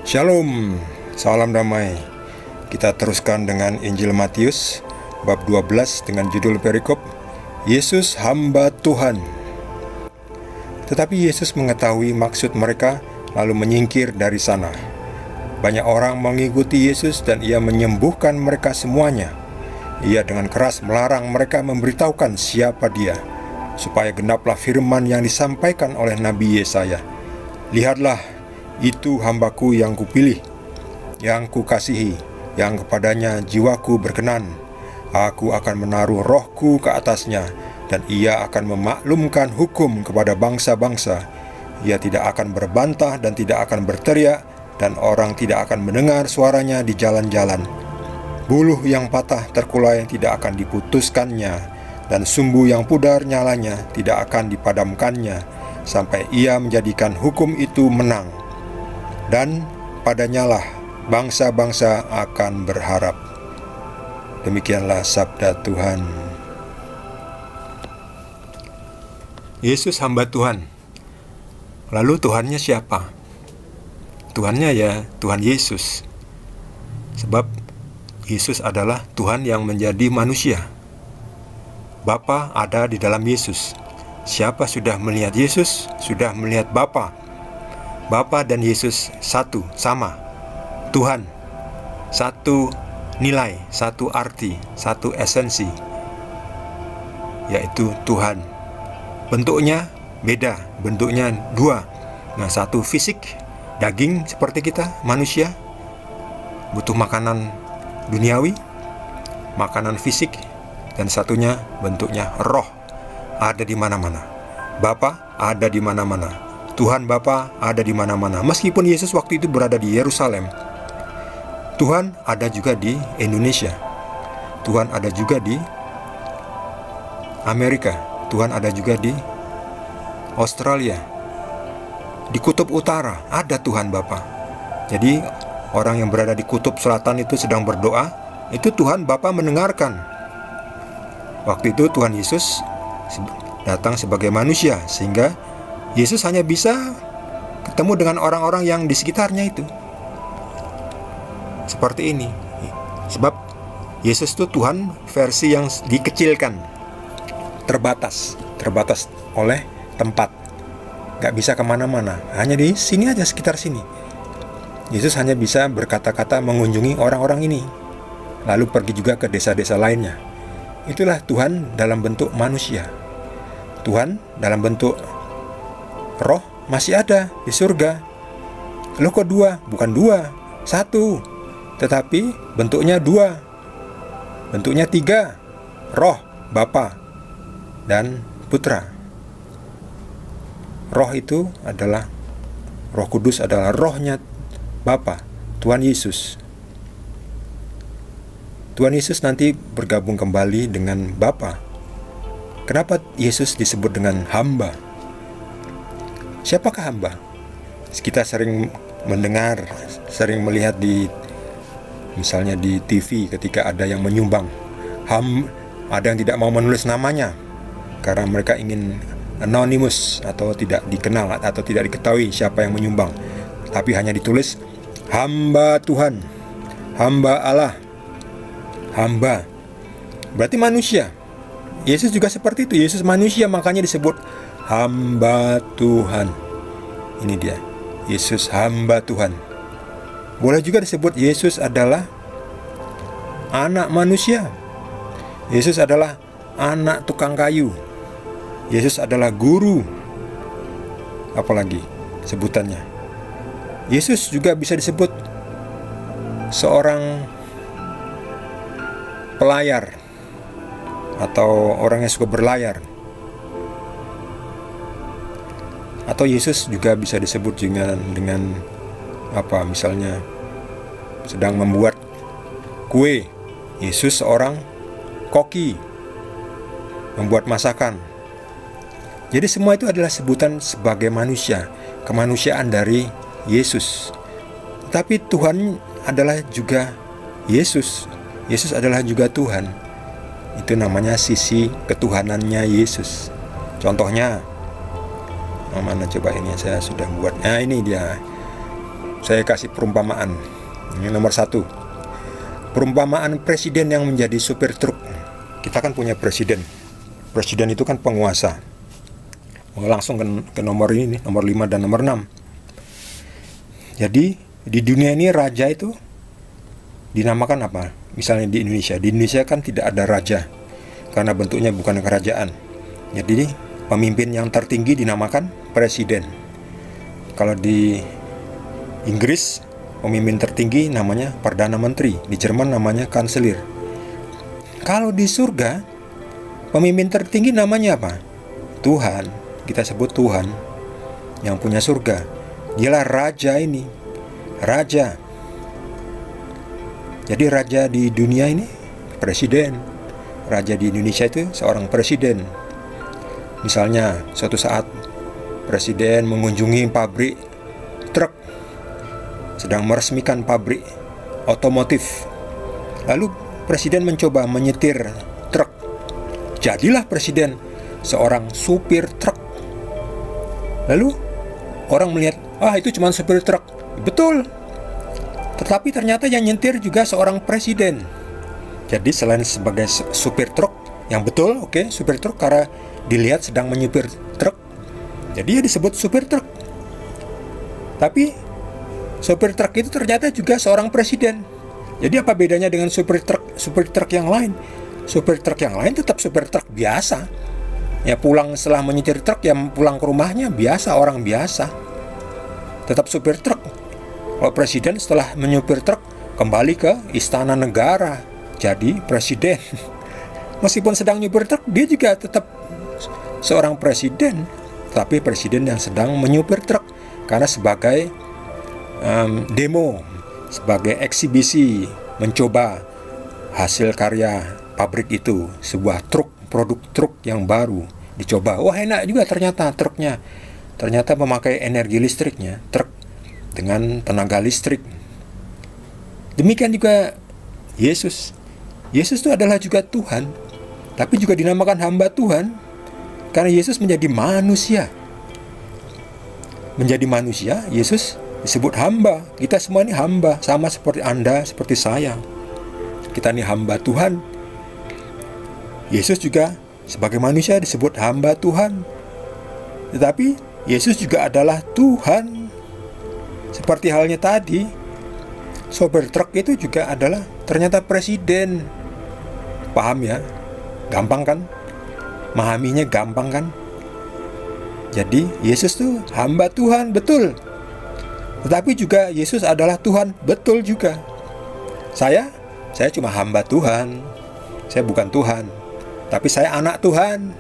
Shalom, salam damai. Kita teruskan dengan Injil Matius bab 12 dengan judul perikop Yesus hamba Tuhan. Tetapi Yesus mengetahui maksud mereka lalu menyingkir dari sana. Banyak orang mengikuti Yesus dan ia menyembuhkan mereka semuanya. Ia dengan keras melarang mereka memberitahukan siapa dia, supaya genaplah firman yang disampaikan oleh Nabi Yesaya. Lihatlah, itu hambaku yang kupilih, yang kukasihi, yang kepadanya jiwaku berkenan. Aku akan menaruh rohku ke atasnya, dan ia akan memaklumkan hukum kepada bangsa-bangsa. Ia tidak akan berbantah dan tidak akan berteriak, dan orang tidak akan mendengar suaranya di jalan-jalan. Buluh yang patah terkulai tidak akan diputuskannya, dan sumbu yang pudar nyalanya tidak akan dipadamkannya, sampai ia menjadikan hukum itu menang. Dan padanyalah bangsa-bangsa akan berharap. Demikianlah sabda Tuhan. Yesus hamba Tuhan. Lalu Tuhannya siapa? Tuhannya ya Tuhan Yesus. Sebab Yesus adalah Tuhan yang menjadi manusia. Bapa ada di dalam Yesus. Siapa sudah melihat Yesus, sudah melihat Bapa. Bapa dan Yesus satu, sama. Tuhan, satu nilai, satu arti, satu esensi, yaitu Tuhan. Bentuknya beda, bentuknya dua. Nah, satu fisik, daging seperti kita, manusia, butuh makanan duniawi, makanan fisik. Dan satunya bentuknya roh, ada di mana-mana. Bapa ada di mana-mana. Tuhan Bapa ada di mana-mana. Meskipun Yesus waktu itu berada di Yerusalem, Tuhan ada juga di Indonesia. Tuhan ada juga di Amerika. Tuhan ada juga di Australia. Di Kutub Utara ada Tuhan Bapa. Jadi orang yang berada di Kutub Selatan itu sedang berdoa, itu Tuhan Bapa mendengarkan. Waktu itu Tuhan Yesus datang sebagai manusia, sehingga Yesus hanya bisa ketemu dengan orang-orang yang di sekitarnya itu. Seperti ini. Sebab Yesus itu Tuhan versi yang dikecilkan, terbatas oleh tempat. Gak bisa kemana-mana, hanya di sini aja, sekitar sini. Yesus hanya bisa berkata-kata mengunjungi orang-orang ini, lalu pergi juga ke desa-desa lainnya. Itulah Tuhan dalam bentuk manusia. Tuhan dalam bentuk roh masih ada di surga. Loh kok dua? Bukan dua, satu. Tetapi bentuknya dua, bentuknya tiga. Roh, Bapa, dan Putra. Roh itu adalah, Roh Kudus adalah rohnya Bapa, Tuhan Yesus. Tuhan Yesus nanti bergabung kembali dengan Bapa. Kenapa Yesus disebut dengan hamba? Siapakah hamba? Kita sering mendengar, sering melihat misalnya di TV ketika ada yang menyumbang. Ada yang tidak mau menulis namanya karena mereka ingin anonymous, atau tidak dikenal atau tidak diketahui siapa yang menyumbang. Tapi hanya ditulis hamba Tuhan, hamba Allah, hamba. Berarti manusia. Yesus juga seperti itu. Yesus manusia, makanya disebut hamba Tuhan. Ini dia, Yesus hamba Tuhan. Boleh juga disebut Yesus adalah anak manusia. Yesus adalah anak tukang kayu. Yesus adalah guru. Apalagi sebutannya. Yesus juga bisa disebut seorang pelayar, atau orang yang suka berlayar. Atau Yesus juga bisa disebut dengan apa, misalnya sedang membuat kue. Yesus seorang koki, membuat masakan. Jadi semua itu adalah sebutan sebagai manusia, kemanusiaan dari Yesus. Tapi Tuhan adalah juga Yesus. Yesus adalah juga Tuhan. Itu namanya sisi ketuhanannya Yesus. Contohnya, mana coba ini, saya sudah buat. Nah, ini dia. saya kasih perumpamaan. Ini nomor 1. Perumpamaan presiden yang menjadi supir truk. Kita kan punya presiden. Presiden itu kan penguasa. Langsung ke nomor ini nih, nomor 5 dan nomor 6. Jadi di dunia ini raja itu dinamakan apa? Misalnya di Indonesia kan tidak ada raja karena bentuknya bukan kerajaan. Jadi pemimpin yang tertinggi dinamakan presiden. Kalau di Inggris pemimpin tertinggi namanya Perdana Menteri, di Jerman namanya Kanselir. Kalau di surga pemimpin tertinggi namanya apa? Tuhan. Kita sebut Tuhan yang punya surga. Dialah raja ini. Raja. Jadi raja di dunia ini presiden. Raja di Indonesia itu seorang presiden. Misalnya suatu saat presiden mengunjungi pabrik truk, sedang meresmikan pabrik otomotif. Lalu presiden mencoba menyetir truk. Jadilah presiden seorang supir truk. Lalu orang melihat, itu cuma supir truk. Betul. Tetapi ternyata yang nyetir juga seorang presiden. Jadi selain sebagai supir truk yang betul, supir truk karena dilihat sedang menyupir truk, jadi dia disebut supir truk. Tapi supir truk itu ternyata juga seorang presiden. Jadi apa bedanya dengan supir truk yang lain? Supir truk yang lain tetap supir truk biasa. Ya pulang setelah menyetir truk, ya pulang ke rumahnya biasa, orang biasa. Tetap supir truk. Kalau presiden setelah menyupir truk kembali ke istana negara, jadi presiden. Meskipun sedang nyupir truk, dia juga tetap seorang presiden, tapi presiden yang sedang menyupir truk karena sebagai demo, sebagai eksibisi, mencoba hasil karya pabrik itu, sebuah truk, produk truk yang baru dicoba. Wah, enak juga ternyata truknya. Ternyata memakai energi listriknya, truk dengan tenaga listrik. Demikian juga Yesus. Yesus itu adalah juga Tuhan, tapi juga dinamakan hamba Tuhan. Karena Yesus menjadi manusia. Menjadi manusia, Yesus disebut hamba. Kita semua ini hamba, sama seperti Anda, seperti saya. Kita ini hamba Tuhan. Yesus juga sebagai manusia disebut hamba Tuhan. Tetapi Yesus juga adalah Tuhan. Seperti halnya tadi, sopir truk itu juga adalah ternyata presiden. Paham ya? Gampang kan? Memahaminya gampang kan? Jadi Yesus tuh hamba Tuhan, betul. Tetapi juga Yesus adalah Tuhan, betul juga. Saya cuma hamba Tuhan. Saya bukan Tuhan, tapi saya anak Tuhan.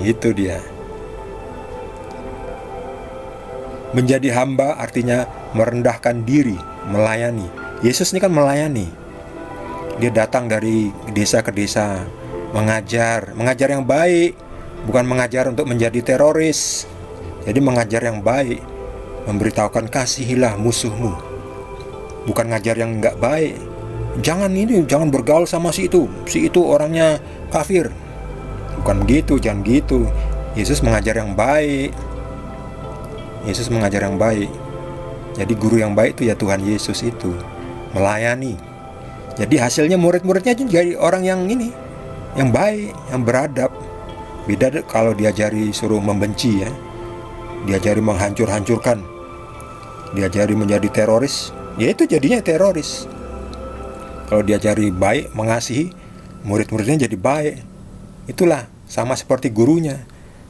Itu dia. Menjadi hamba artinya merendahkan diri, melayani. Yesus ini kan melayani. Dia datang dari desa ke desa, mengajar yang baik, bukan mengajar untuk menjadi teroris. Jadi mengajar yang baik, memberitahukan kasihilah musuhmu, bukan ngajar yang nggak baik. Jangan bergaul sama si itu orangnya kafir, bukan begitu, jangan gitu. Yesus mengajar yang baik. Yesus mengajar yang baik. Jadi guru yang baik itu ya Tuhan Yesus itu, melayani. Jadi hasilnya murid-muridnya jadi orang yang ini, yang baik, yang beradab. Beda kalau diajari suruh membenci ya, diajari menghancurkan, diajari menjadi teroris, ya itu jadinya teroris. Kalau diajari baik, mengasihi, murid-muridnya jadi baik. Itulah sama seperti gurunya.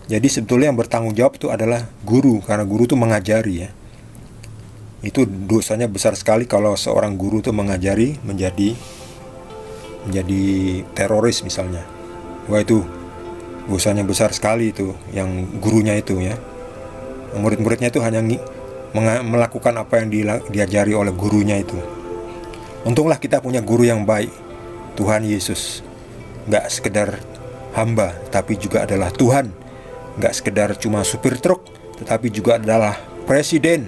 Jadi sebetulnya yang bertanggung jawab itu adalah guru, karena guru itu mengajari ya. Itu dosanya besar sekali kalau seorang guru itu mengajari menjadi teroris misalnya. Wah, itu dosanya besar sekali itu yang gurunya itu ya. Murid-muridnya itu hanya melakukan apa yang diajari oleh gurunya itu. Untunglah kita punya guru yang baik, Tuhan Yesus. Nggak sekedar hamba, tapi juga adalah Tuhan. Nggak sekedar cuma supir truk, tetapi juga adalah presiden,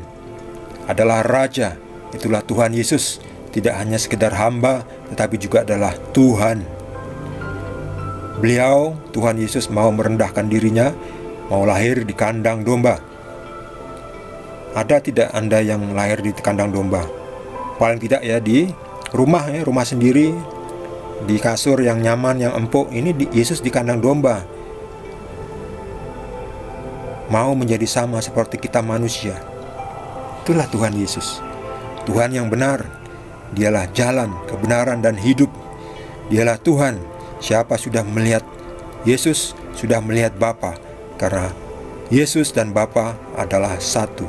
adalah raja. Itulah Tuhan Yesus. Tidak hanya sekedar hamba, tetapi juga adalah Tuhan. Beliau, Tuhan Yesus, mau merendahkan dirinya, mau lahir di kandang domba. ada tidak Anda yang lahir di kandang domba? Paling tidak ya di rumah ya, rumah sendiri, di kasur yang nyaman, yang empuk. Ini Yesus di kandang domba. Mau menjadi sama seperti kita manusia. Itulah Tuhan Yesus, Tuhan yang benar. Dialah jalan, kebenaran, dan hidup. Dialah Tuhan. Siapa sudah melihat Yesus, sudah melihat Bapa, karena Yesus dan Bapa adalah satu.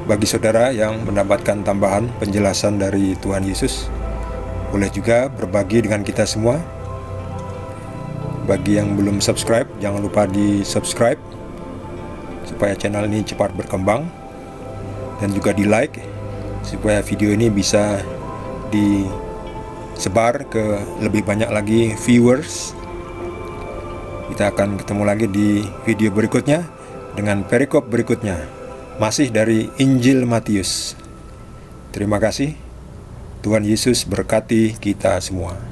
Bagi saudara yang mendapatkan tambahan penjelasan dari Tuhan Yesus, boleh juga berbagi dengan kita semua. Bagi yang belum subscribe, jangan lupa di subscribe supaya channel ini cepat berkembang, dan juga di like supaya video ini bisa disebar ke lebih banyak lagi viewers. Kita akan ketemu lagi di video berikutnya dengan perikop berikutnya, masih dari Injil Matius. Terima kasih. Tuhan Yesus berkati kita semua.